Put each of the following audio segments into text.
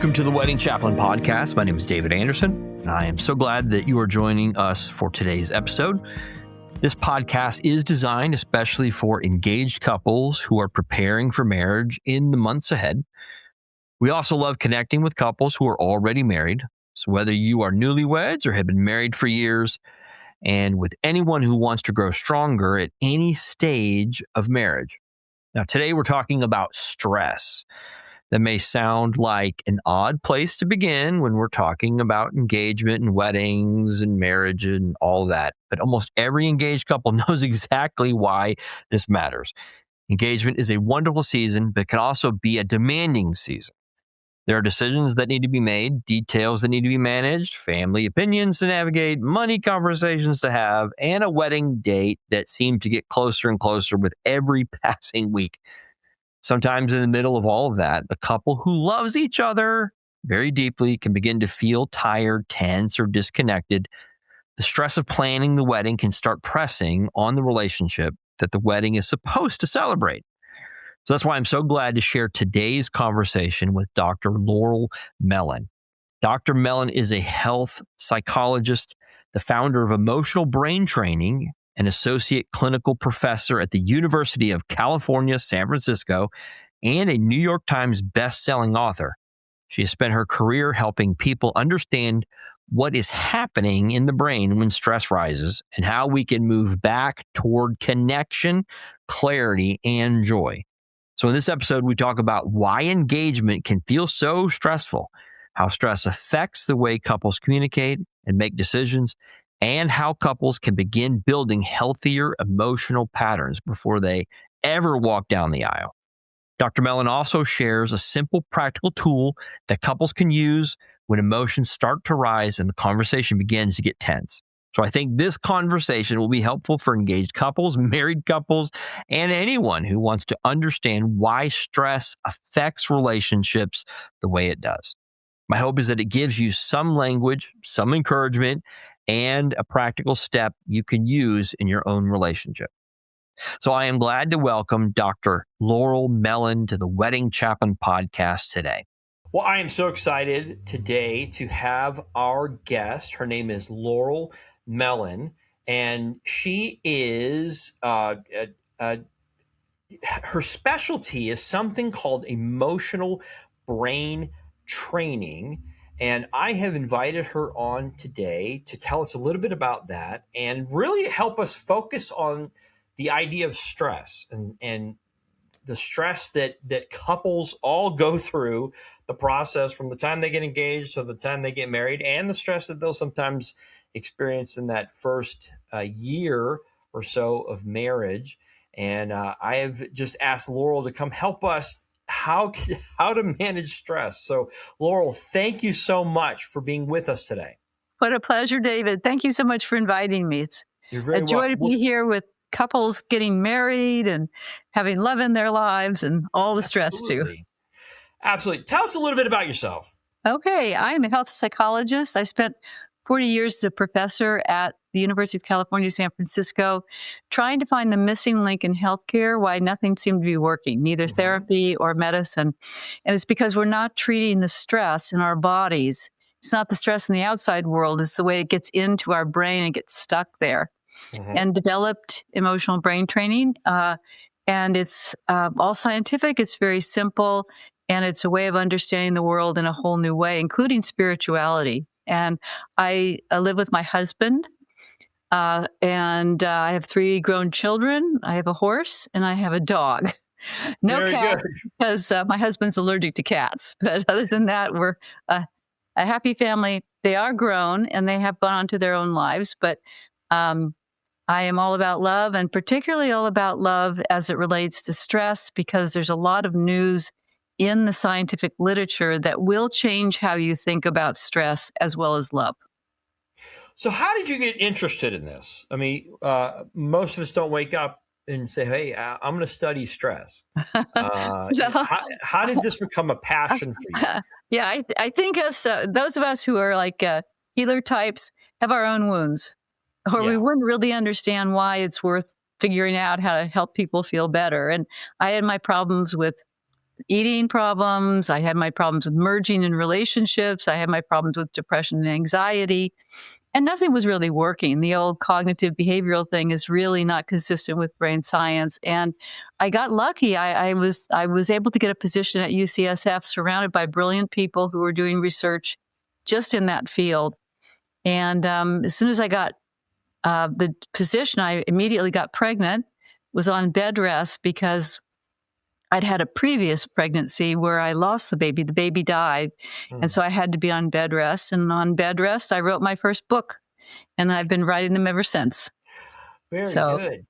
Welcome to the Wedding Chaplain Podcast. My name is David Anderson, and I am so glad that you are joining us for today's episode. This podcast is designed especially for engaged couples who are preparing for marriage in the months ahead. We also love connecting with couples who are already married. So whether you are newlyweds or have been married for years, and with anyone who wants to grow stronger at any stage of marriage. Now, today we're talking about stress. That may sound like an odd place to begin when we're talking about engagement and weddings and marriage and all that. But almost every engaged couple knows exactly why this matters. Engagement is a wonderful season, but can also be a demanding season. There are decisions that need to be made, details that need to be managed, family opinions to navigate, money conversations to have, and a wedding date that seem to get closer and closer with every passing week. Sometimes in the middle of all of that, the couple who loves each other very deeply can begin to feel tired, tense, or disconnected. The stress of planning the wedding can start pressing on the relationship that the wedding is supposed to celebrate. So that's why I'm so glad to share today's conversation with Dr. Laurel Mellin. Dr. Mellin is a health psychologist, the founder of Emotional Brain Training, an associate clinical professor at the University of California, San Francisco, and a New York Times bestselling author. She has spent her career helping people understand what is happening in the brain when stress rises and how we can move back toward connection, clarity, and joy. So in this episode, we talk about why engagement can feel so stressful, how stress affects the way couples communicate and make decisions, and how couples can begin building healthier emotional patterns before they ever walk down the aisle. Dr. Mellin also shares a simple, practical tool that couples can use when emotions start to rise and the conversation begins to get tense. So I think this conversation will be helpful for engaged couples, married couples, and anyone who wants to understand why stress affects relationships the way it does. My hope is that it gives you some language, some encouragement, and a practical step you can use in your own relationship. So I am glad to welcome Dr. Laurel Mellin to the Wedding Chaplain Podcast today. Well, I am so excited today to have our guest. Her name is Laurel Mellin, and she is, her specialty is something called emotional brain training. And I have invited her on today to tell us a little bit about that and really help us focus on the idea of stress and the stress that couples all go through the process from the time they get engaged to the time they get married, and the stress that they'll sometimes experience in that first year or so of marriage. And I have just asked Laurel to come help us how to manage stress. So Laurel, thank you so much for being with us today. What a pleasure, David. Thank you so much for inviting me. It's a joy to be here with couples getting married and having love in their lives and all the stress too. Absolutely. Tell us a little bit about yourself. Okay. I'm a health psychologist. I spent 40 years as a professor at the University of California, San Francisco, trying to find the missing link in healthcare, why nothing seemed to be working, neither therapy or medicine. And it's because we're not treating the stress in our bodies. It's not the stress in the outside world. It's the way it gets into our brain and gets stuck there. And developed emotional brain training. And it's all scientific. It's very simple. And it's a way of understanding the world in a whole new way, including spirituality. And I live with my husband. And I have 3 grown children. I have a horse and I have a dog. No Very cats good. because my husband's allergic to cats. But other than that, we're a happy family. They are grown and they have gone on to their own lives. But I am all about love, and particularly all about love as it relates to stress, because there's a lot of news in the scientific literature that will change how you think about stress as well as love. So how did you get interested in this? I mean, most of us don't wake up and say, hey, I'm going to study stress. How did this become a passion for you? Yeah, I think as those of us who are like healer types have our own wounds, or we wouldn't really understand why it's worth figuring out how to help people feel better. And I had my problems with eating problems. I had my problems with merging in relationships. I had my problems with depression and anxiety. And nothing was really working. The old cognitive behavioral thing is really not consistent with brain science. And I got lucky. I was able to get a position at UCSF surrounded by brilliant people who were doing research just in that field. And as soon as I got the position, I immediately got pregnant, was on bed rest because I'd had a previous pregnancy where I lost the baby. The baby died. And so I had to be on bed rest. And on bed rest, I wrote my first book. And I've been writing them ever since. Very good.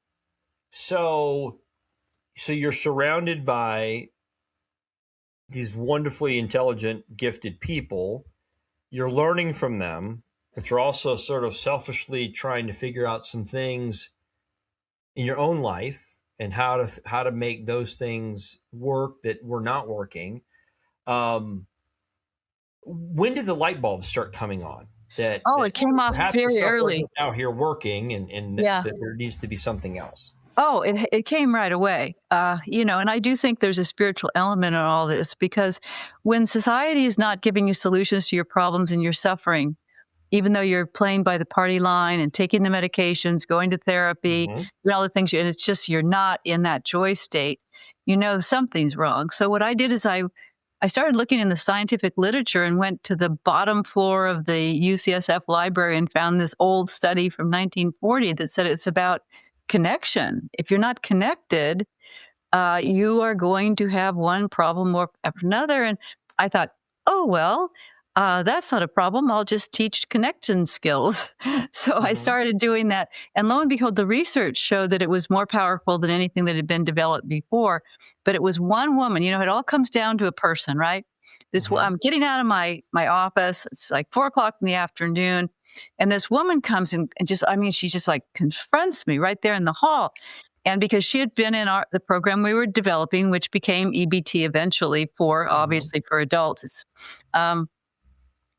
So you're surrounded by these wonderfully intelligent, gifted people. You're learning from them, but you're also sort of selfishly trying to figure out some things in your own life and how to make those things work that were not working. When did the light bulbs start coming on? That it came off very early. Out here working, and that there needs to be something else. Oh, it came right away. And I do think there's a spiritual element in all this, because when society is not giving you solutions to your problems and you're suffering, even though you're playing by the party line and taking the medications, going to therapy, doing all the things, and it's just you're not in that joy state, something's wrong. So what I did is I started looking in the scientific literature and went to the bottom floor of the UCSF library and found this old study from 1940 that said it's about connection. If you're not connected, you are going to have one problem more after another. And I thought, oh, well, that's not a problem. I'll just teach connection skills. So I started doing that. And lo and behold, the research showed that it was more powerful than anything that had been developed before. But it was one woman. It all comes down to a person, right? I'm getting out of my office. It's like 4:00 in the afternoon. And this woman comes in and she just like confronts me right there in the hall. And because she had been in the program we were developing, which became EBT eventually obviously for adults.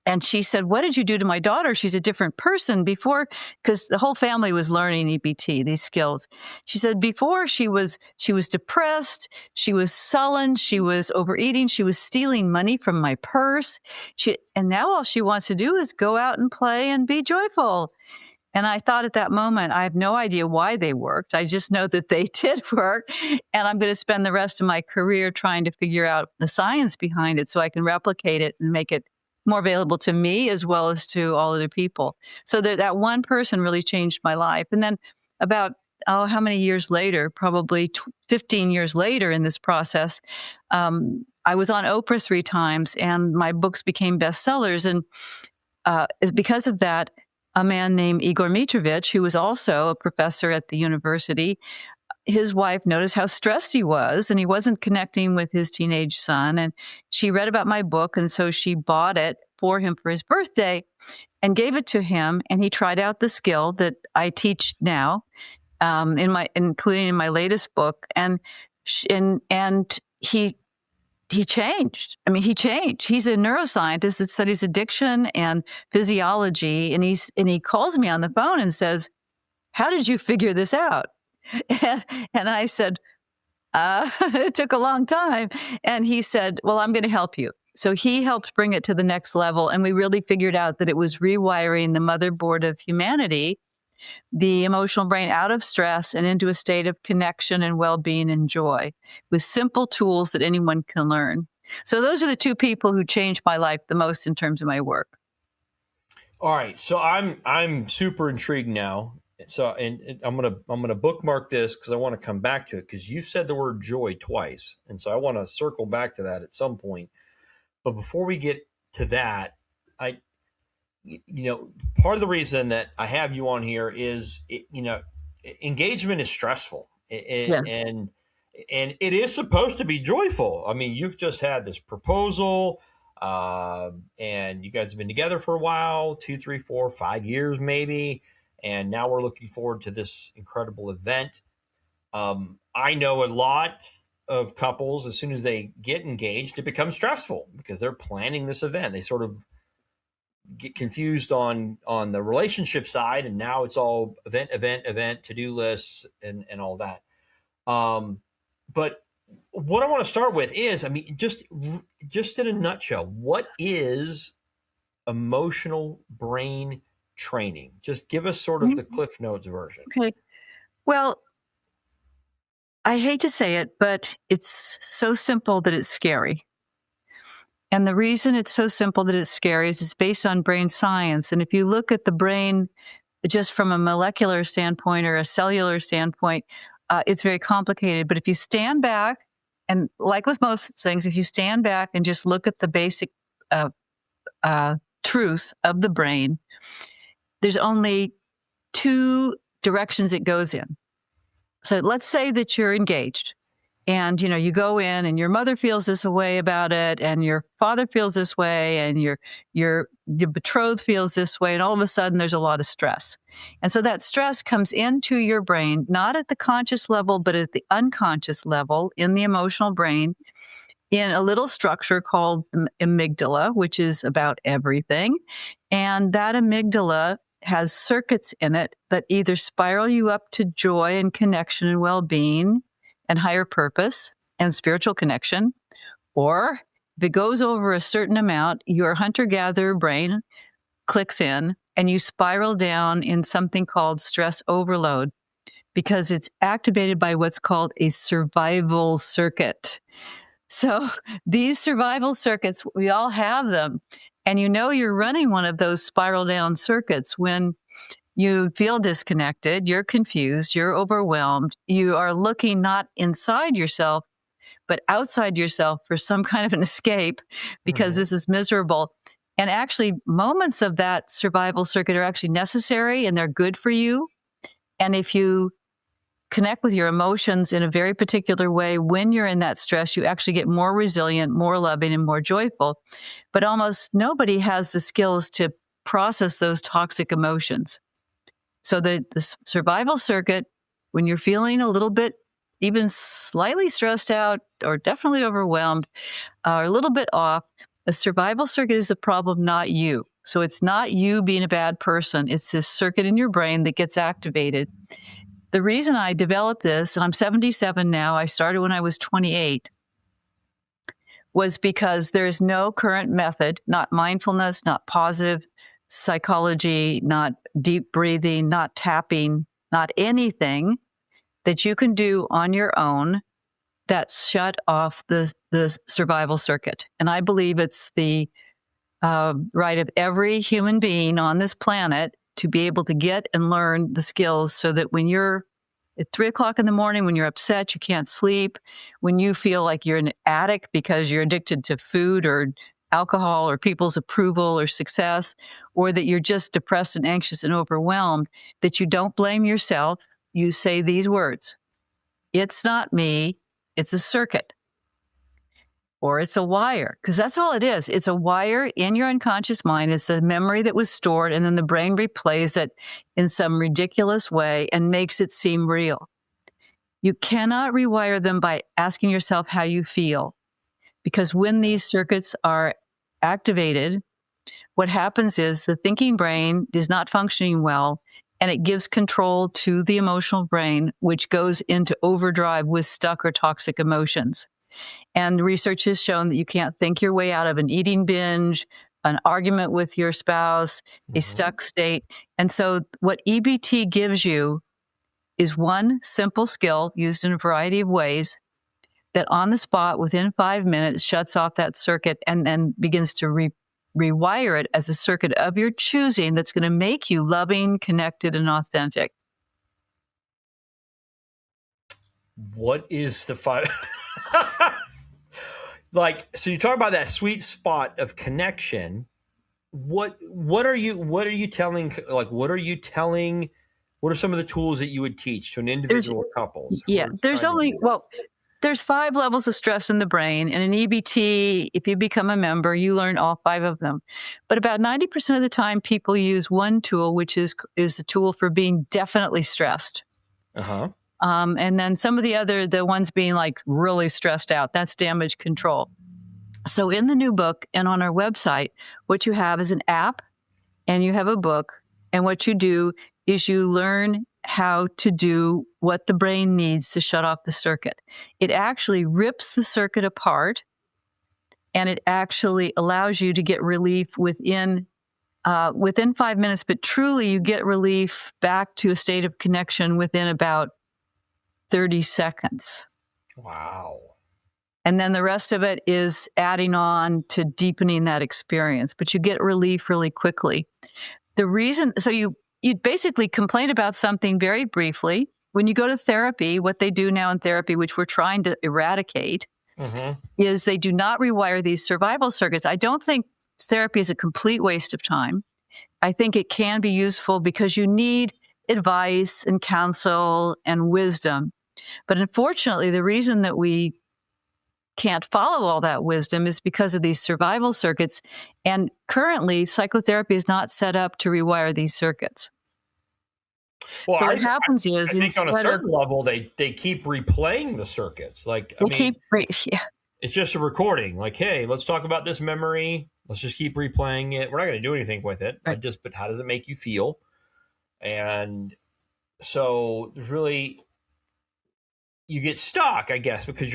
And she said, "What did you do to my daughter? She's a different person before," because the whole family was learning EBT, these skills. She said, "Before she was depressed, she was sullen, she was overeating, she was stealing money from my purse. And now all she wants to do is go out and play and be joyful." And I thought at that moment, I have no idea why they worked. I just know that they did work. And I'm going to spend the rest of my career trying to figure out the science behind it so I can replicate it and make it more available to me as well as to all other people. So that one person really changed my life. And then about, how many years later, probably 15 years later in this process, I was on Oprah 3 times and my books became bestsellers. And it's because of that, a man named Igor Mitrovich, who was also a professor at the university, his wife noticed how stressed he was and he wasn't connecting with his teenage son. And she read about my book. And so she bought it for him for his birthday and gave it to him. And he tried out the skill that I teach now, including in my latest book. And he changed. He changed. He's a neuroscientist that studies addiction and physiology. And he calls me on the phone and says, "How did you figure this out?" And I said, it took a long time. And he said, "Well, I'm going to help you." So he helped bring it to the next level. And we really figured out that it was rewiring the motherboard of humanity, the emotional brain, out of stress and into a state of connection and well-being and joy with simple tools that anyone can learn. So those are the 2 people who changed my life the most in terms of my work. All right. So I'm super intrigued now. So, and I'm gonna bookmark this because I want to come back to it, because you said the word joy twice, and so I want to circle back to that at some point. But before we get to that, part of the reason that I have you on here is, engagement is stressful, and it is supposed to be joyful. You've just had this proposal, and you guys have been together for a while, 2, 3, 4, 5 years maybe. And now we're looking forward to this incredible event. I know a lot of couples, as soon as they get engaged, it becomes stressful because they're planning this event. They sort of get confused on the relationship side, and now it's all event, to-do lists and all that. But what I want to start with is, I mean, just in a nutshell, what is emotional brain training? Just give us sort of the Cliff Notes version. Okay. Well, I hate to say it, but it's so simple that it's scary. And the reason it's so simple that it's scary is it's based on brain science. And if you look at the brain just from a molecular standpoint or a cellular standpoint, it's very complicated. But if you stand back, and like with most things, if you stand back and just look at the basic truth of the brain, there's only two directions it goes in. So let's say that you're engaged and, you go in and your mother feels this way about it and your father feels this way and your betrothed feels this way. And all of a sudden there's a lot of stress. And so that stress comes into your brain, not at the conscious level, but at the unconscious level in the emotional brain in a little structure called amygdala, which is about everything. And that amygdala has circuits in it that either spiral you up to joy and connection and well-being and higher purpose and spiritual connection, or if it goes over a certain amount, your hunter-gatherer brain clicks in and you spiral down in something called stress overload because it's activated by what's called a survival circuit. So these survival circuits, we all have them. And you're running one of those spiral down circuits when you feel disconnected, you're confused, you're overwhelmed, you are looking not inside yourself, but outside yourself for some kind of an escape because this is miserable. And actually, moments of that survival circuit are actually necessary and they're good for you. And if you connect with your emotions in a very particular way when you're in that stress, you actually get more resilient, more loving, and more joyful. But almost nobody has the skills to process those toxic emotions. So the survival circuit, when you're feeling a little bit, even slightly stressed out or definitely overwhelmed or a little bit off, the survival circuit is the problem, not you. So it's not you being a bad person. It's this circuit in your brain that gets activated. The reason I developed this, and I'm 77 now, I started when I was 28, was because there is no current method, not mindfulness, not positive psychology, not deep breathing, not tapping, not anything that you can do on your own that shut off the survival circuit. And I believe it's the right of every human being on this planet to be able to get and learn the skills so that when you're at 3:00 in the morning, when you're upset, you can't sleep, when you feel like you're an addict because you're addicted to food or alcohol or people's approval or success, or that you're just depressed and anxious and overwhelmed, that you don't blame yourself. You say these words: it's not me, it's a circuit. Or it's a wire, because that's all it is. It's a wire in your unconscious mind. It's a memory that was stored, and then the brain replays it in some ridiculous way and makes it seem real. You cannot rewire them by asking yourself how you feel, because when these circuits are activated, what happens is the thinking brain is not functioning well, and it gives control to the emotional brain, which goes into overdrive with stuck or toxic emotions. And research has shown that you can't think your way out of an eating binge, an argument with your spouse, a stuck state. And so what EBT gives you is one simple skill used in a variety of ways that on the spot within 5 minutes shuts off that circuit and then begins to rewire it as a circuit of your choosing that's going to make you loving, connected, and authentic. What is the five? So you talk about that sweet spot of connection. What are you telling? What are some of the tools that you would teach to an individual or couples? Yeah, there's 5 levels of stress in the brain, and in EBT, if you become a member, you learn all 5 of them. But about 90% of the time, people use one tool, which is the tool for being definitely stressed. And then some of the ones being like really stressed out, that's damage control. So in the new book and on our website, what you have is an app and you have a book. And what you do is you learn how to do what the brain needs to shut off the circuit. It actually rips the circuit apart, and it actually allows you to get relief within 5 minutes, but truly you get relief back to a state of connection within about 30 seconds. Wow. And then the rest of it is adding on to deepening that experience, but you get relief really quickly. The reason, so you basically complain about something very briefly. When you go to therapy, what they do now in therapy, which we're trying to eradicate, is they do not rewire these survival circuits. I don't think therapy is a complete waste of time. I think it can be useful because you need advice and counsel and wisdom. But unfortunately, the reason that we can't follow all that wisdom is because of these survival circuits. And currently, psychotherapy is not set up to rewire these circuits. Well, so what happens is, I think on a certain level, they keep replaying the circuits. Like, it's just a recording. Like, hey, let's talk about this memory. Let's just keep replaying it. We're not going to do anything with it. Right. But how does it make you feel? And so there's really, you get stuck, I guess, because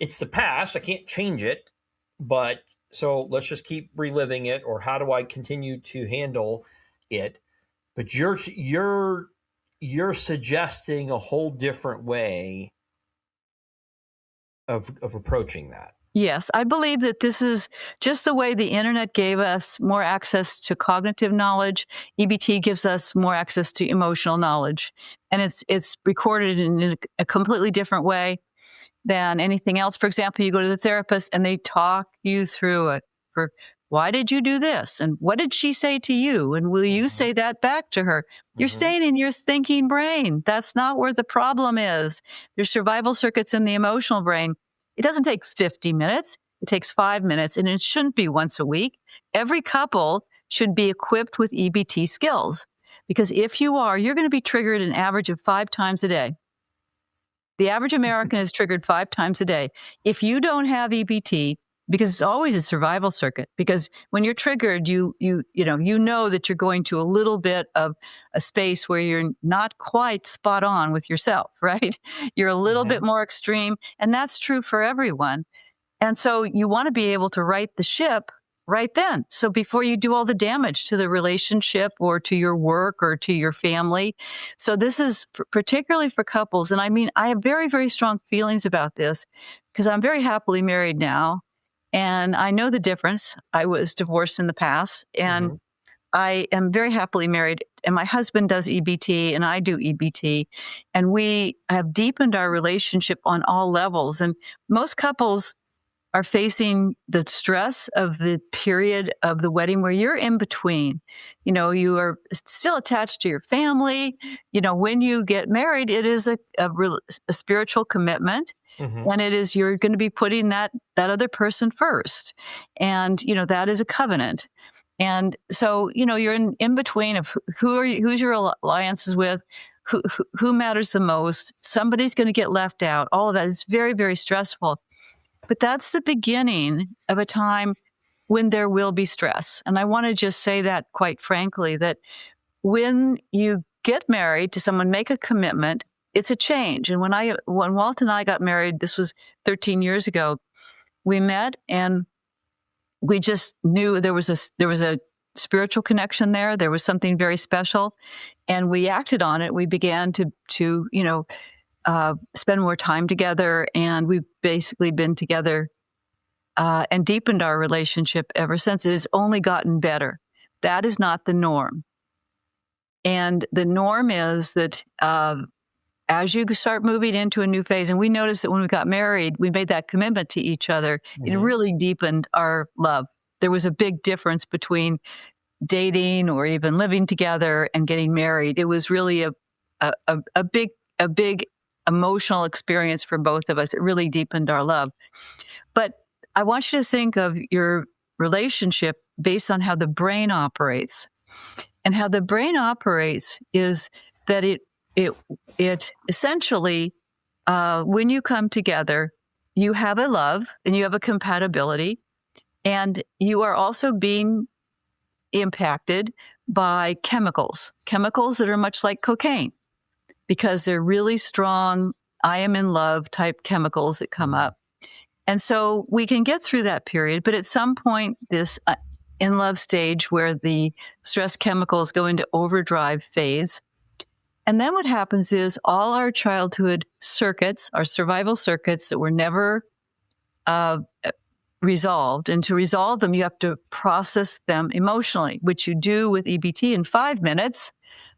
it's the past. I can't change it. But so let's just keep reliving it. Or how do I continue to handle it? But you're suggesting a whole different way of approaching that. Yes, I believe that this is just the way the internet gave us more access to cognitive knowledge. EBT gives us more access to emotional knowledge, and it's recorded in a completely different way than anything else. For example, you go to the therapist and they talk you through it. For why did you do this? And what did she say to you? And will you say that back to her? You're staying in your thinking brain. That's not where the problem is. There's survival circuits in the emotional brain. It doesn't take 50 minutes. It takes 5 minutes, and it shouldn't be once a week. Every couple should be equipped with EBT skills, because if you are, you're going to be triggered an average of 5 times a day. The average American is triggered 5 times a day. If you don't have EBT, because it's always a survival circuit, because when you're triggered, you know that you're going to a little bit of a space where you're not quite spot on with yourself, right? You're a little bit more extreme, and that's true for everyone. And so you want to be able to right the ship right then. So before you do all the damage to the relationship or to your work or to your family. So this is particularly for couples. And I mean, I have very, very strong feelings about this because I'm very happily married now. And I know the difference. I was divorced in the past, and I am very happily married. And my husband does EBT, and I do EBT. And we have deepened our relationship on all levels. And most couples are facing the stress of the period of the wedding where you're in between. You know, you are still attached to your family. You know, when you get married, it is a spiritual commitment. And it is, you're going to be putting that other person first. And, you know, that is a covenant. And so, you know, you're in between of who's your alliances with, who matters the most. Somebody's going to get left out. All of that is very, very stressful. But that's the beginning of a time when there will be stress. And I want to just say that quite frankly, that when you get married to someone, make a commitment, it's a change. And when Walt and I got married, this was 13 years ago, we met and we just knew there was a spiritual connection there. There was something very special, and we acted on it. We began to spend more time together, and we've basically been together and deepened our relationship ever since. It has only gotten better. That is not the norm. And the norm is that as you start moving into a new phase, and we noticed that when we got married, we made that commitment to each other. It really deepened our love. There was a big difference between dating or even living together and getting married. It was really a big emotional experience for both of us. It really deepened our love. But I want you to think of your relationship based on how the brain operates. And how the brain operates is that it essentially, when you come together, you have a love and you have a compatibility, and you are also being impacted by chemicals that are much like cocaine. because they're really strong, I am in love type chemicals that come up. And so we can get through that period, but at some point, this in love stage where the stress chemicals go into overdrive phase. And then what happens is all our childhood circuits, our survival circuits that were never resolved. And to resolve them, you have to process them emotionally, which you do with EBT in 5 minutes,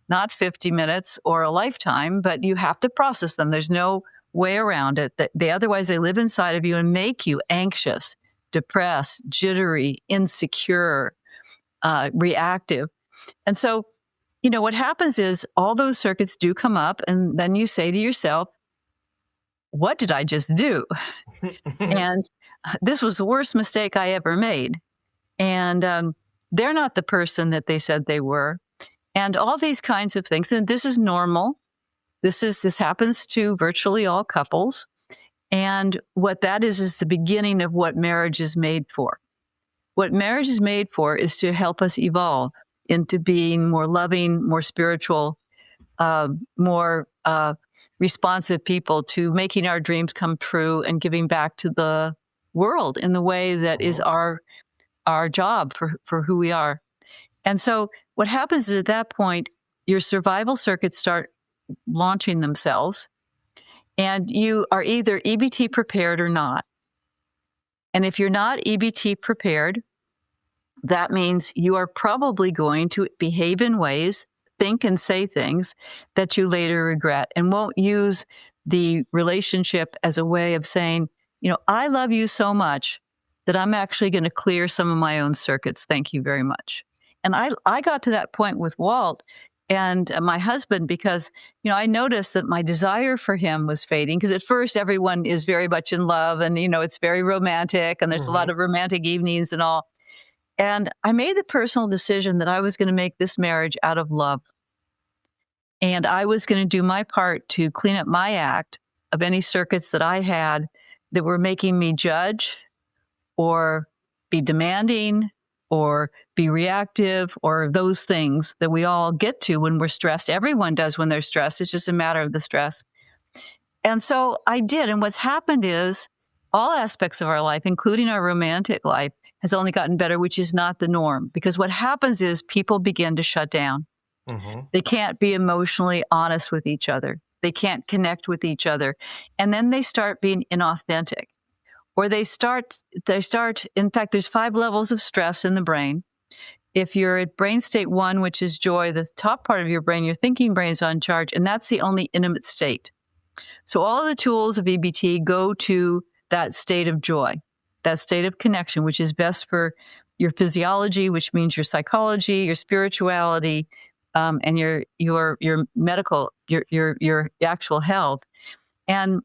not 50 minutes or a lifetime, but you have to process them. There's no way around it. Otherwise, they live inside of you and make you anxious, depressed, jittery, insecure, reactive. And so, what happens is all those circuits do come up, and then you say to yourself, what did I just do? And this was the worst mistake I ever made. And they're not the person that they said they were. And all these kinds of things. And this is normal. This happens to virtually all couples. And what that is the beginning of what marriage is made for. What marriage is made for is to help us evolve into being more loving, more spiritual, more responsive people, to making our dreams come true and giving back to the world in the way that is our job for who we are. And so what happens is at that point, your survival circuits start launching themselves, and you are either EBT prepared or not. And if you're not EBT prepared, that means you are probably going to behave in ways, think and say things that you later regret, and won't use the relationship as a way of saying, I love you so much that I'm actually going to clear some of my own circuits. Thank you very much. And I got to that point with Walt and my husband because, I noticed that my desire for him was fading, because at first everyone is very much in love and, it's very romantic and there's a lot of romantic evenings and all. And I made the personal decision that I was going to make this marriage out of love. And I was going to do my part to clean up my act of any circuits that I had that were making me judge or be demanding or be reactive, or those things that we all get to when we're stressed. Everyone does when they're stressed. It's just a matter of the stress. And so I did. And what's happened is all aspects of our life, including our romantic life, has only gotten better, which is not the norm. Because what happens is people begin to shut down. They can't be emotionally honest with each other. They can't connect with each other. And then they start being inauthentic. Or they start, in fact, there's 5 levels of stress in the brain. If you're at brain state 1, which is joy, the top part of your brain, your thinking brain is on charge, and that's the only intimate state. So all of the tools of EBT go to that state of joy, that state of connection, which is best for your physiology, which means your psychology, your spirituality, and your medical, your actual health. And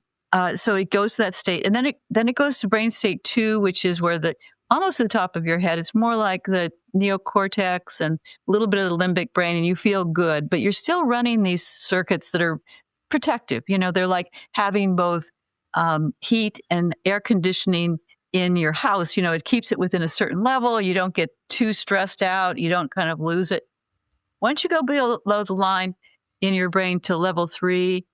so it goes to that state, and then it goes to brain state 2, which is where almost the top of your head. It's more like the neocortex and a little bit of the limbic brain, and you feel good, but you're still running these circuits that are protective. They're like having both heat and air conditioning in your house. It keeps it within a certain level. You don't get too stressed out. You don't kind of lose it. Once you go below the line in your brain to level 3,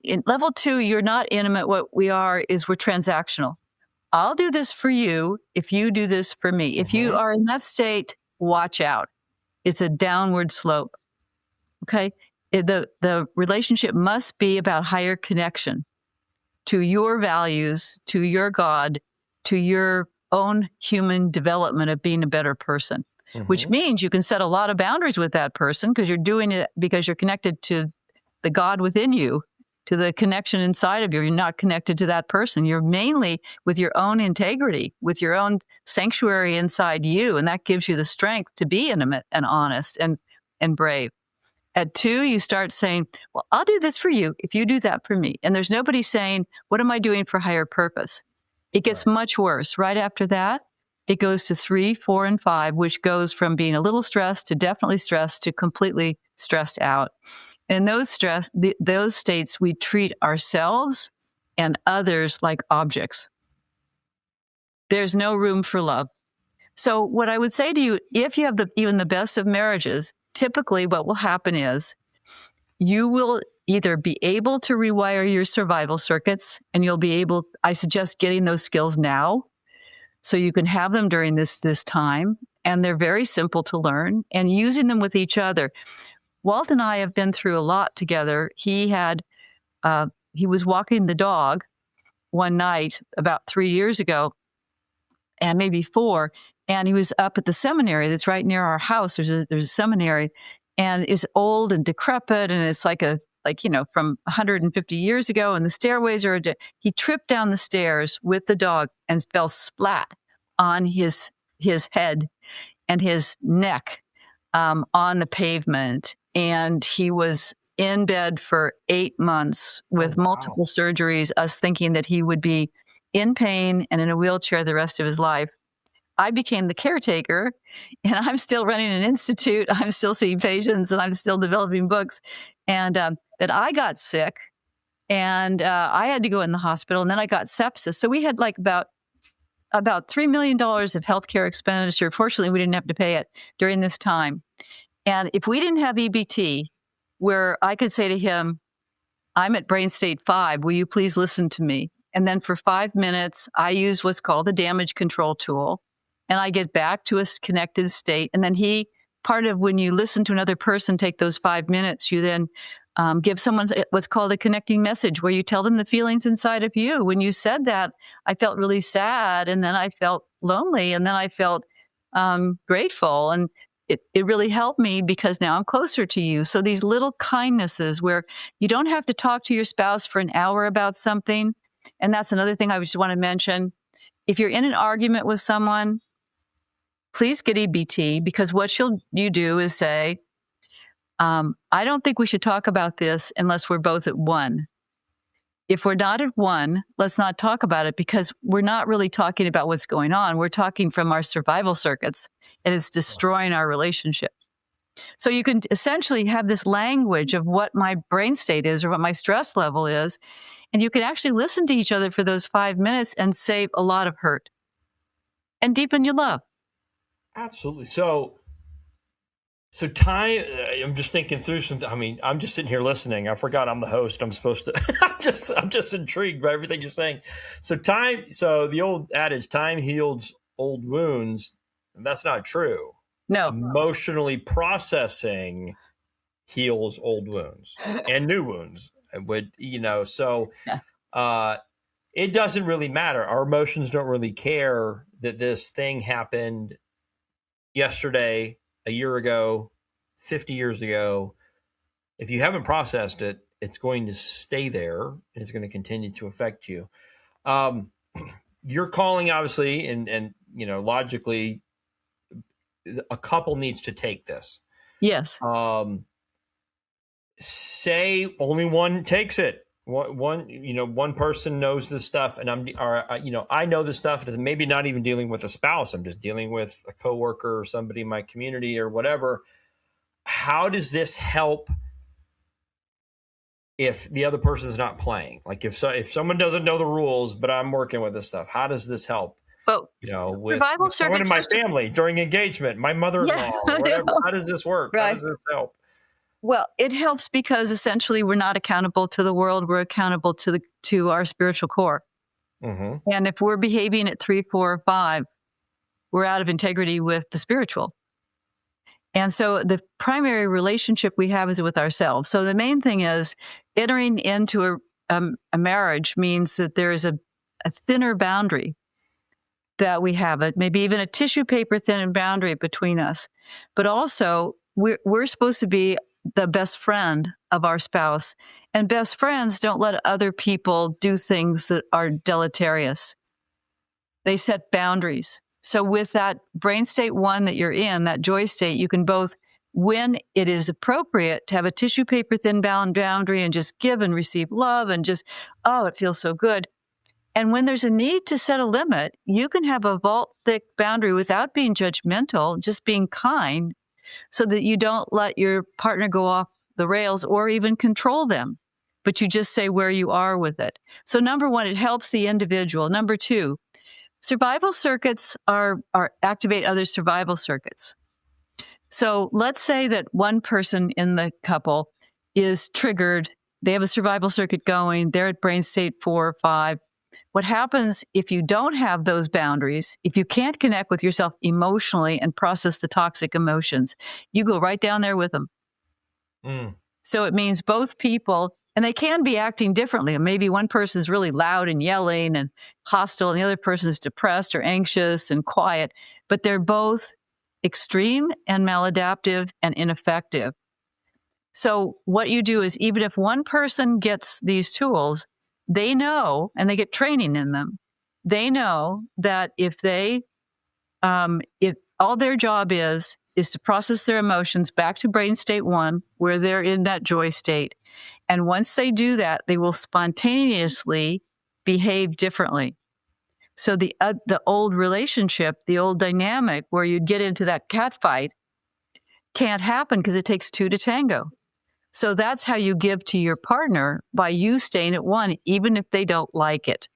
in level 2, you're not intimate. What we are is we're transactional. I'll do this for you if you do this for me. If you are in that state, watch out. It's a downward slope. Okay? The relationship must be about higher connection to your values, to your God, to your own human development of being a better person, which means you can set a lot of boundaries with that person because you're doing it because you're connected to the God within you, to the connection inside of you. You're not connected to that person. You're mainly with your own integrity, with your own sanctuary inside you. And that gives you the strength to be intimate and honest and brave. At 2, you start saying, well, I'll do this for you if you do that for me. And there's nobody saying, what am I doing for higher purpose? It gets much worse. Right after that, it goes to 3, 4, and 5, which goes from being a little stressed to definitely stressed to completely stressed out. In those states, we treat ourselves and others like objects. There's no room for love. So what I would say to you, if you have even the best of marriages, typically what will happen is you will either be able to rewire your survival circuits, and I suggest getting those skills now so you can have them during this time. And they're very simple to learn, and using them with each other. Walt and I have been through a lot together. He was walking the dog one night about 3 years ago, and maybe 4, and he was up at the seminary that's right near our house. There's a seminary, and it's old and decrepit, and it's from 150 years ago, and the stairways are. He tripped down the stairs with the dog and fell splat on his head and his neck on the pavement, and he was in bed for 8 months with multiple surgeries, us thinking that he would be in pain and in a wheelchair the rest of his life. I became the caretaker, and I'm still running an institute. I'm still seeing patients, and I'm still developing books. And that I got sick, and I had to go in the hospital, and then I got sepsis. So we had about $3 million of healthcare expenditure. Fortunately, we didn't have to pay it during this time. And if we didn't have EBT, where I could say to him, I'm at brain state 5, will you please listen to me? And then for 5 minutes, I use what's called the damage control tool, and I get back to a connected state. And then part of when you listen to another person, take those 5 minutes, you then give someone what's called a connecting message, where you tell them the feelings inside of you. When you said that, I felt really sad, and then I felt lonely, and then I felt grateful. And it really helped me because now I'm closer to you. So these little kindnesses where you don't have to talk to your spouse for an hour about something. And that's another thing I just want to mention. If you're in an argument with someone, please get EBT, because what you do is say, I don't think we should talk about this unless we're both at 1. If we're not at 1, let's not talk about it, because we're not really talking about what's going on. We're talking from our survival circuits, and it's destroying our relationship. So you can essentially have this language of what my brain state is or what my stress level is, and you can actually listen to each other for those 5 minutes and save a lot of hurt and deepen your love. Absolutely. So time, I'm just thinking through I'm just sitting here listening. I forgot I'm the host. I'm supposed to, I'm just intrigued by everything you're saying. So the old adage, time heals old wounds. That's not true. No. Emotionally processing heals old wounds and new wounds. It doesn't really matter. Our emotions don't really care that this thing happened yesterday, a year ago, 50 years ago. If you haven't processed it, it's going to stay there, and it's going to continue to affect you. You're calling, obviously, and logically, a couple needs to take this. Yes. Say only one takes it. One person knows this stuff, and I know this stuff. And maybe not even dealing with a spouse. I'm just dealing with a coworker or somebody in my community or whatever. How does this help if the other person is not playing? Like if someone doesn't know the rules, but I'm working with this stuff, how does this help? Well, with someone in my family during engagement, my mother-in-law, whatever. How does this work? Right. How does this help? Well, it helps because essentially we're not accountable to the world. We're accountable to our spiritual core. Mm-hmm. And if we're behaving at 3, 4, or 5, we're out of integrity with the spiritual. And so the primary relationship we have is with ourselves. So the main thing is entering into a marriage means that there is a thinner boundary that we have, maybe even a tissue paper thin boundary between us. But also we're supposed to be the best friend of our spouse, and best friends don't let other people do things that are deleterious. They set boundaries. So with that brain state 1 that you're in, that joy state, you can both, when it is appropriate, to have a tissue paper thin boundary and just give and receive love and just, it feels so good. And when there's a need to set a limit, you can have a vault thick boundary without being judgmental, just being kind, so that you don't let your partner go off the rails or even control them, but you just say where you are with it. So number 1, it helps the individual. Number 2, survival circuits activate other survival circuits. So let's say that one person in the couple is triggered They have a survival circuit going. They're at brain state 4 or 5. What happens if you don't have those boundaries, if you can't connect with yourself emotionally and process the toxic emotions, you go right down there with them. So it means both people, and they can be acting differently. Maybe one person is really loud and yelling and hostile, and the other person is depressed or anxious and quiet, but they're both extreme and maladaptive and ineffective. So what you do is, even if one person gets these tools, they know, and they get training in them, they know that if all their job is to process their emotions back to brain state 1, where they're in that joy state. And once they do that, they will spontaneously behave differently. So the old relationship, the old dynamic where you'd get into that cat fight can't happen because it takes 2 to tango. So that's how you give to your partner, by you staying at 1, even if they don't like it.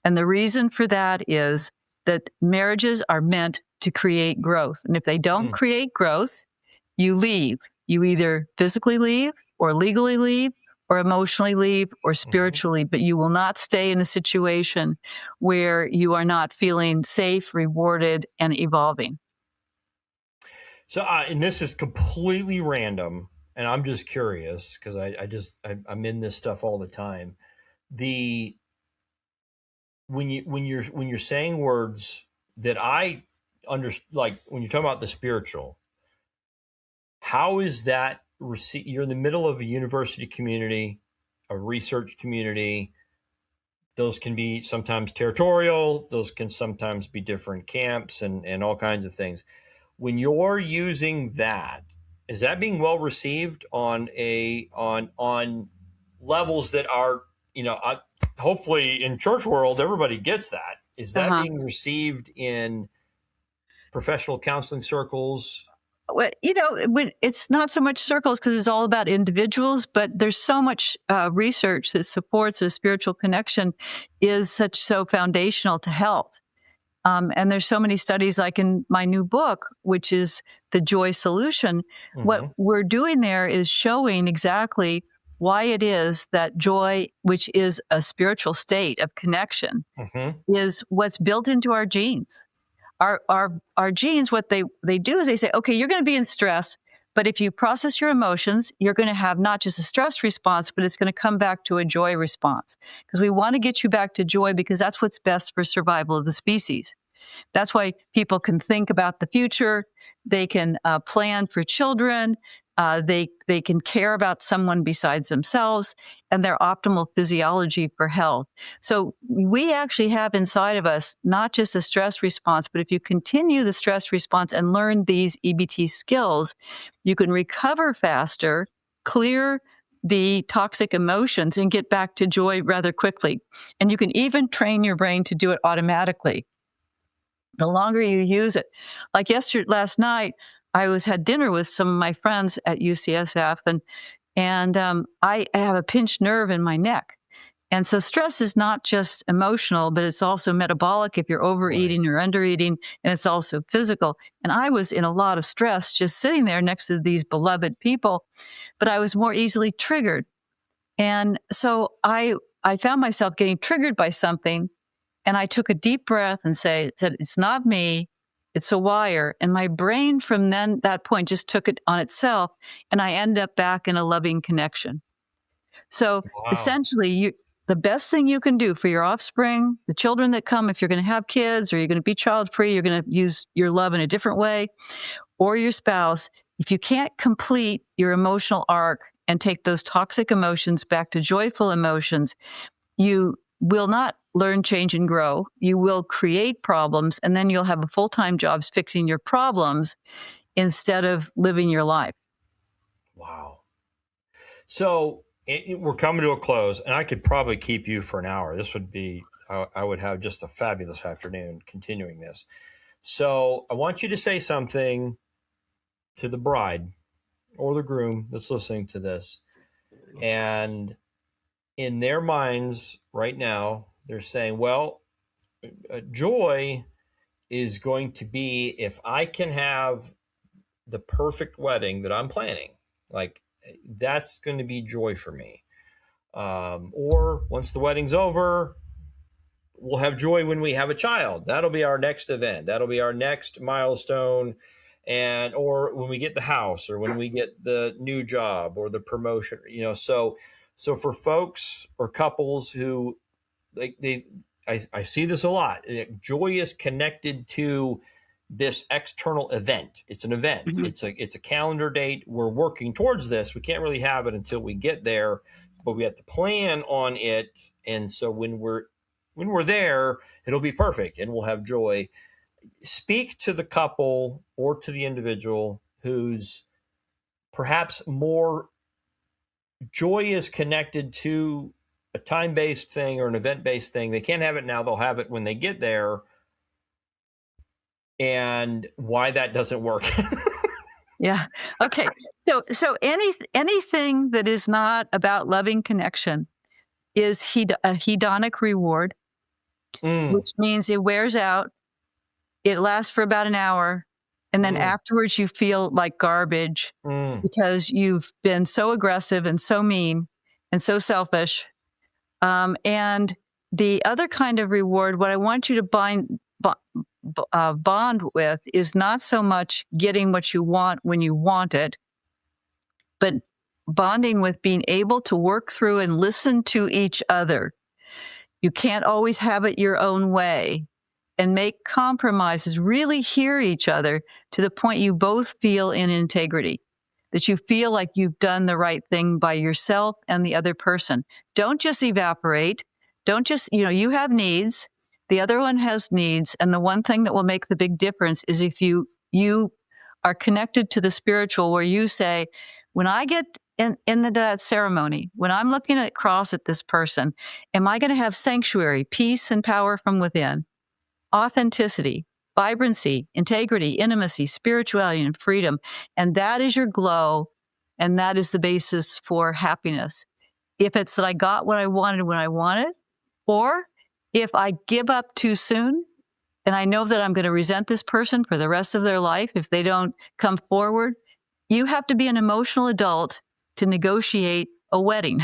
And the reason for that is that marriages are meant to create growth. And if they don't create growth, you leave. You either physically leave or legally leave or emotionally leave or spiritually, but you will not stay in a situation where you are not feeling safe, rewarded, and evolving. So, and this is completely random, and I'm just curious because I'm in this stuff all the time. When you're saying words that I understand, like when you're talking about the spiritual, how is that you're in the middle of a university community, a research community. Those can be sometimes territorial. Those can sometimes be different camps and all kinds of things. When you're using that, is that being well received on levels that are, hopefully in church world, everybody gets that. Is that being received in professional counseling circles? Well, it's not so much circles because it's all about individuals, but there's so much research that supports a spiritual connection is so foundational to health. And there's so many studies, like in my new book, which is The Joy Solution. What we're doing there is showing exactly why it is that joy, which is a spiritual state of connection, is what's built into our genes. Our genes, what they do is they say, okay, you're going to be in stress, but if you process your emotions, you're going to have not just a stress response, but it's going to come back to a joy response. Because we want to get you back to joy because that's what's best for survival of the species. That's why people can think about the future. They can plan for children. They can care about someone besides themselves and their optimal physiology for health. So we actually have inside of us not just a stress response, but if you continue the stress response and learn these EBT skills, you can recover faster, clear the toxic emotions, and get back to joy rather quickly. And you can even train your brain to do it automatically the longer you use it. Like last night, I had dinner with some of my friends at UCSF, and I have a pinched nerve in my neck. And so stress is not just emotional, but it's also metabolic if you're overeating or undereating, and it's also physical. And I was in a lot of stress just sitting there next to these beloved people, but I was more easily triggered. And so I found myself getting triggered by something, and I took a deep breath and said, it's not me. It's a wire. And my brain from that point just took it on itself. And I end up back in a loving connection. So essentially, the best thing you can do for your offspring, the children that come, if you're going to have kids or you're going to be child free, you're going to use your love in a different way, or your spouse, if you can't complete your emotional arc and take those toxic emotions back to joyful emotions, you will not learn, change, and grow. You will create problems, and then you'll have a full-time job fixing your problems instead of living your life. Wow. So we're coming to a close, and I could probably keep you for an hour. This would be, I would have just a fabulous afternoon continuing this. So I want you to say something to the bride or the groom that's listening to this. And in their minds right now, they're saying, well, joy is going to be if I can have the perfect wedding that I'm planning. Like, that's going to be joy for me. Or once the wedding's over, we'll have joy when we have a child. That'll be our next event. That'll be our next milestone. Or when we get the house, or when we get the new job or the promotion, so for folks or couples who I see this a lot. Joy is connected to this external event. It's an event. Mm-hmm. It's a calendar date. We're working towards this. We can't really have it until we get there, but we have to plan on it. And so when we're there, it'll be perfect and we'll have joy. Speak to the couple or to the individual who's perhaps more joy is connected to a time-based thing or an event-based thing. They can't have it now. They'll have it when they get there. And why that doesn't work. Yeah. Okay. So anything that is not about loving connection is a hedonic reward, which means it wears out. It lasts for about an hour. And then afterwards you feel like garbage because you've been so aggressive and so mean and so selfish. And the other kind of reward, what I want you to bond with is not so much getting what you want when you want it, but bonding with being able to work through and listen to each other. You can't always have it your own way, and make compromises, really hear each other to the point you both feel in integrity, that you feel like you've done the right thing by yourself and the other person. Don't just evaporate. Don't just, you have needs. The other one has needs. And the one thing that will make the big difference is if you are connected to the spiritual, where you say, when I get into that ceremony, when I'm looking across at this person, am I going to have sanctuary, peace and power from within, authenticity, vibrancy, integrity, intimacy, spirituality, and freedom? And that is your glow. And that is the basis for happiness. If it's that I got what I wanted when I wanted, or if I give up too soon and I know that I'm going to resent this person for the rest of their life if they don't come forward, you have to be an emotional adult to negotiate a wedding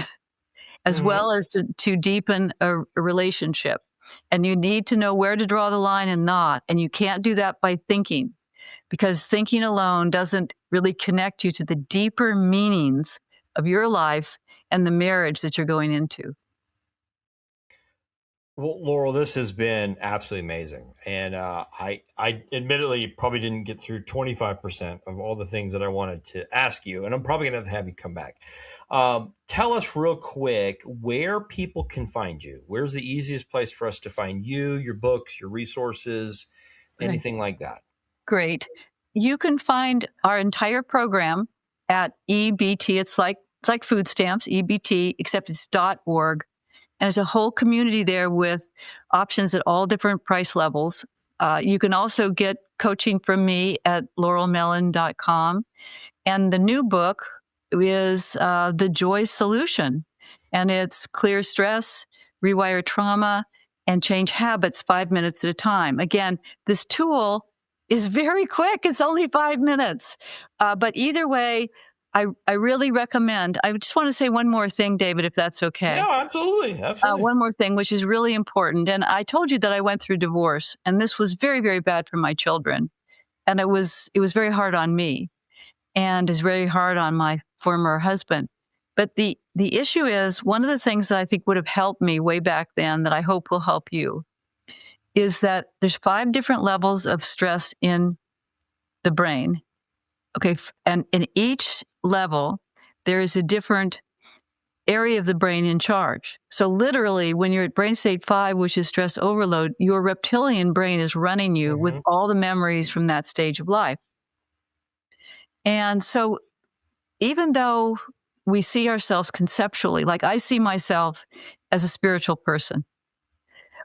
as well as to deepen a relationship. And you need to know where to draw the line and not. And you can't do that by thinking, because thinking alone doesn't really connect you to the deeper meanings of your life and the marriage that you're going into. Well, Laurel, this has been absolutely amazing. And I admittedly probably didn't get through 25% of all the things that I wanted to ask you. And I'm probably going to have you come back. Tell us real quick where people can find you. Where's the easiest place for us to find you, your books, your resources, anything like that? Great. You can find our entire program at EBT. It's like food stamps, EBT, except it's .org. And there's a whole community there with options at all different price levels. You can also get coaching from me at laurelmellin.com. And the new book is The Joy Solution. And it's clear stress, rewire trauma, and change habits 5 minutes at a time. Again, this tool is very quick. It's only 5 minutes. But either way, I really recommend. I just want to say one more thing, David, if that's okay. Yeah, absolutely. One more thing, which is really important. And I told you that I went through divorce, and this was very, very bad for my children. And it was very hard on me, and is very hard on my former husband. But the issue is, one of the things that I think would have helped me way back then, that I hope will help you, is that there's 5 different levels of stress in the brain. Okay, and in each level, there is a different area of the brain in charge. So literally, when you're at brain state 5, which is stress overload, your reptilian brain is running you with all the memories from that stage of life. And so even though we see ourselves conceptually, like I see myself as a spiritual person,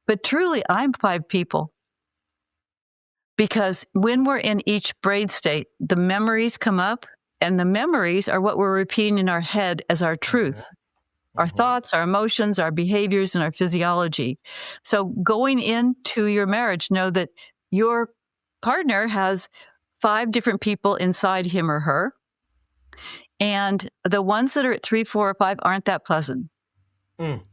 but truly I'm 5 people. Because when we're in each brain state, the memories come up, and the memories are what we're repeating in our head as our truth. Our thoughts, our emotions, our behaviors, and our physiology. So going into your marriage, know that your partner has 5 different people inside him or her. And the ones that are at 3, 4, or 5 aren't that pleasant. Mm.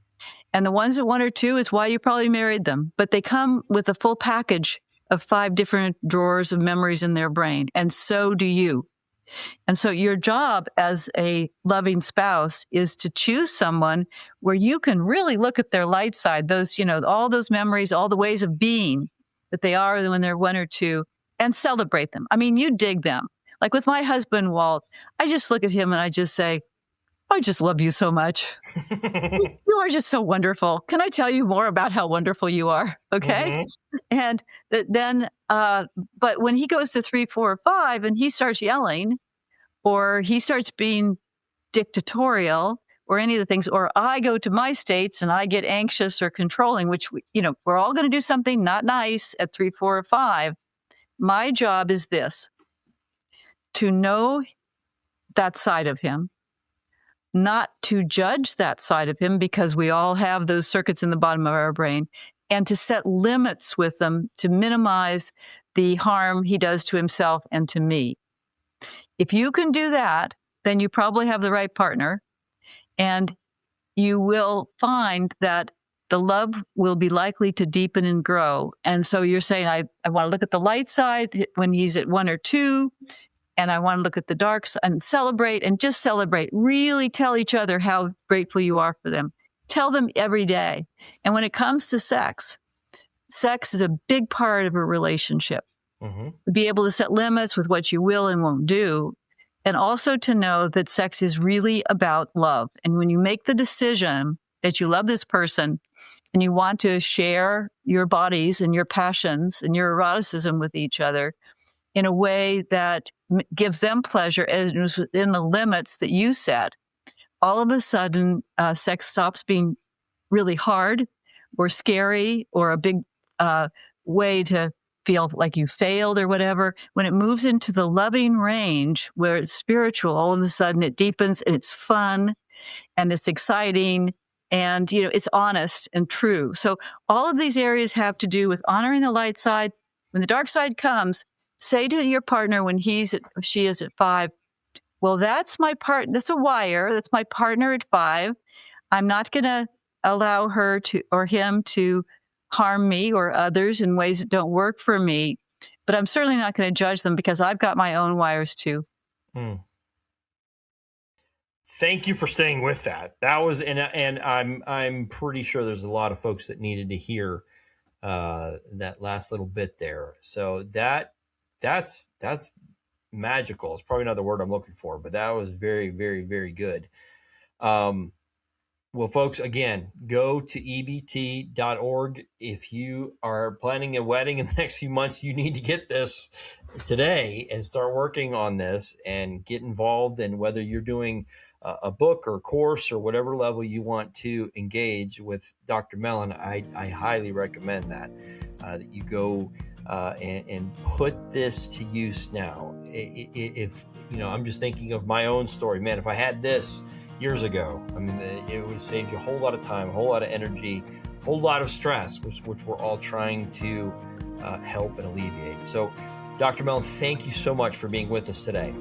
And the ones at 1 or 2 is why you probably married them. But they come with a full package of 5 different drawers of memories in their brain. And so do you. And so your job as a loving spouse is to choose someone where you can really look at their light side, those, all those memories, all the ways of being that they are when they're 1 or 2, and celebrate them. I mean, you dig them. Like with my husband, Walt, I just look at him and I just say, I just love you so much. You are just so wonderful. Can I tell you more about how wonderful you are? Okay. Mm-hmm. And then, but when he goes to 3, 4, or 5 and he starts yelling or he starts being dictatorial or any of the things, or I go to my states and I get anxious or controlling, which, we're all going to do something not nice at 3, 4, or 5. My job is this, to know that side of him, not to judge that side of him because we all have those circuits in the bottom of our brain, and to set limits with them to minimize the harm he does to himself and to me. If you can do that, then you probably have the right partner, and you will find that the love will be likely to deepen and grow. And so you're saying, I want to look at the light side when he's at 1 or 2, and I want to look at the dark side and celebrate, and just celebrate. Really tell each other how grateful you are for them. Tell them every day. And when it comes to sex is a big part of a relationship. Mm-hmm. To be able to set limits with what you will and won't do. And also to know that sex is really about love. And when you make the decision that you love this person and you want to share your bodies and your passions and your eroticism with each other in a way that gives them pleasure as within the limits that you set, all of a sudden sex stops being really hard or scary or a big way to feel like you failed or whatever. When it moves into the loving range where it's spiritual, all of a sudden it deepens and it's fun and it's exciting and it's honest and true. So all of these areas have to do with honoring the light side. When the dark side comes, say to your partner when she is at 5, well, that's my part. That's a wire. That's my partner at 5. I'm not going to allow her to or him to harm me or others in ways that don't work for me. But I'm certainly not going to judge them because I've got my own wires too. Mm. Thank you for staying with that. That was, and I'm pretty sure there's a lot of folks that needed to hear that last little bit there. So that's magical. It's probably not the word I'm looking for, but that was very, very, very good. Well, folks, again, go to ebt.org. If you are planning a wedding in the next few months, you need to get this today and start working on this and get involved. And whether you're doing a book or course or whatever level you want to engage with Dr. Mellin, I highly recommend that you go and put this to use now. If I'm just thinking of my own story, man, if I had this years ago, I mean, it would save you a whole lot of time, a whole lot of energy, a whole lot of stress, which we're all trying to help and alleviate. So, Dr. Mellin, thank you so much for being with us today.